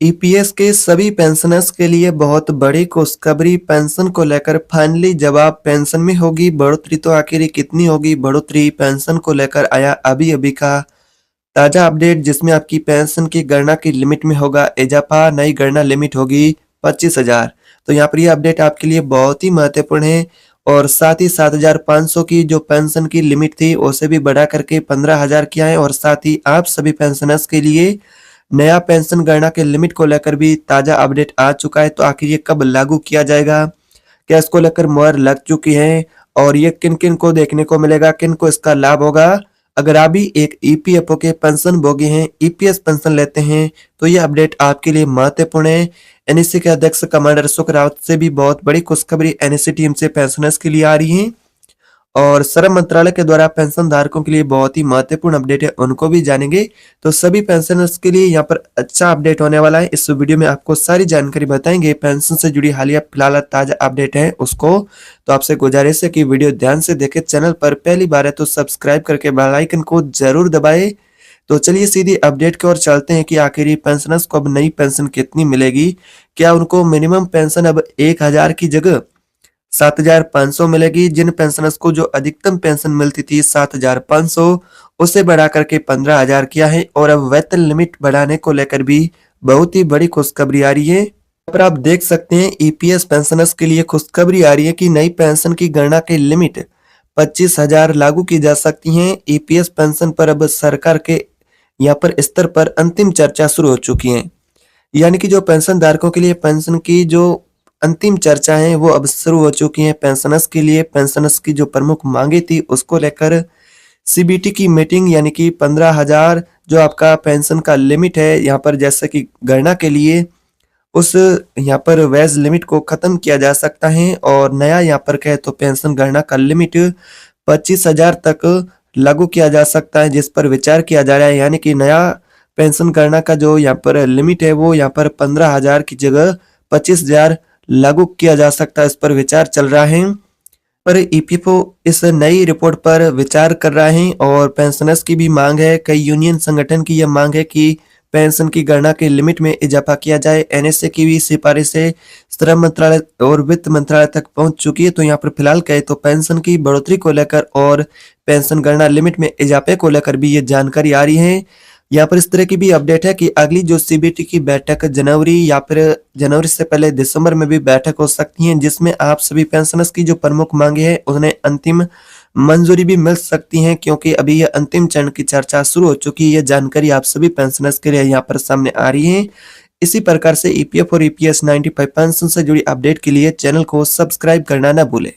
EPS के सभी pensioners के लिए बहुत बड़ी खुशखबरी। पेंशन को लेकर फाइनली जवाब पेंशन में होगी बढ़ोतरी। तो आखिर ये कितनी होगी बढ़ोतरी? पेंशन को लेकर आया अभी अभी का ताजा अपडेट, जिसमें आपकी पेंशन की गणना की लिमिट में होगा इजाफा। नई गणना लिमिट होगी 25,000। तो यहाँ पर ये अपडेट आपके लिए बहुत ही महत्वपूर्ण है। और साथ ही 7,500 की जो पेंशन की लिमिट थी उसे भी बढ़ा करके 15,000 किया है। और साथ ही आप सभी पेंशनर्स के लिए नया पेंशन गणना के लिमिट को लेकर भी ताजा अपडेट आ चुका है। तो आखिर ये कब लागू किया जाएगा, क्या इसको लेकर मुहर लग चुकी है और ये किन किन को देखने को मिलेगा, किन को इसका लाभ होगा? अगर आप भी एक ईपीएफओ के पेंशन भोगी हैं, ईपीएस पेंशन लेते हैं, तो ये अपडेट आपके लिए महत्वपूर्ण है। एनईसी के अध्यक्ष कमांडर सुख रावत से भी बहुत बड़ी खुशखबरी एनईसी टीम से पेंशनर्स के लिए आ रही है। और श्रम मंत्रालय के द्वारा पेंशन धारकों के लिए बहुत ही महत्वपूर्ण अपडेट है, उनको भी जानेंगे। तो सभी पेंशनर्स के लिए यहाँ पर अच्छा अपडेट होने वाला है। इस वीडियो में आपको सारी जानकारी बताएंगे। पेंशन से जुड़ी हालिया फिलहाल ताजा अपडेट है उसको। तो आपसे गुजारिश है कि वीडियो ध्यान से देखें। चैनल पर पहली बार है तो सब्सक्राइब करके बेल आइकन को जरूर दबाए। तो चलिए सीधी अपडेट की ओर चलते हैं कि आखिर पेंशनर्स को अब नई पेंशन कितनी मिलेगी। क्या उनको मिनिमम पेंशन अब 1,000 की जगह 7,500 मिलेगी? जिन पेंशनर्स को जो अधिकतम पेंशन मिलती थी 7,500, उसे बढ़ा करके 15,000 किया है। और अब वेतन लिमिट बढ़ाने को लेकर भी बहुत ही बड़ी खुशखबरी आ रही है। यहाँ पर आप देख सकते हैं ईपीएस पेंशनर्स के लिए खुशखबरी आ रही है कि नई पेंशन की गणना की लिमिट 25,000 लागू की जा सकती है। ईपीएस पेंशन पर अब सरकार के यहाँ पर स्तर पर अंतिम चर्चा शुरू हो चुकी है। यानी कि जो पेंशन धारकों के लिए पेंशन की जो अंतिम चर्चा है वो अब शुरू हो चुकी है। पेंशनर्स के लिए पेंशनर्स की जो प्रमुख मांगे थी उसको लेकर सीबीटी की मीटिंग, यानी कि 15,000 जो आपका पेंशन का लिमिट है यहाँ पर जैसे कि गणना के लिए, उस यहाँ पर वेज लिमिट को खत्म किया जा सकता है। और नया यहाँ पर कहे तो पेंशन गणना का लिमिट 25,000 तक लागू किया जा सकता है, जिस पर विचार किया जा रहा है। यानी कि नया पेंशन गणना का जो यहाँ पर लिमिट है वो यहाँ पर 15,000 की जगह 25,000 लागू किया जा सकता है, इस पर विचार चल रहा है। पर ईपीएफओ इस नई रिपोर्ट पर विचार कर रहा है और पेंशनर्स की भी मांग है। कई यूनियन संगठन की यह मांग है कि पेंशन की गणना के लिमिट में इजाफा किया जाए। एनएसए की भी सिफारिशें श्रम मंत्रालय और वित्त मंत्रालय तक पहुंच चुकी है। तो यहाँ पर फिलहाल कहे तो पेंशन की बढ़ोतरी को लेकर और पेंशन गणना लिमिट में इजाफे को लेकर भी ये जानकारी आ रही है। यहाँ पर इस तरह की भी अपडेट है कि अगली जो सीबीटी की बैठक जनवरी या फिर जनवरी से पहले दिसंबर में भी बैठक हो सकती है, जिसमें आप सभी पेंशनर्स की जो प्रमुख मांगे हैं उन्हें अंतिम मंजूरी भी मिल सकती है, क्योंकि अभी यह अंतिम चरण की चर्चा शुरू हो चुकी है। यह जानकारी आप सभी पेंशनर्स के लिए यहाँ पर सामने आ रही है। इसी प्रकार से ईपीएफ और ईपीएस 95 पेंशन से जुड़ी अपडेट के लिए चैनल को सब्सक्राइब करना न भूलें।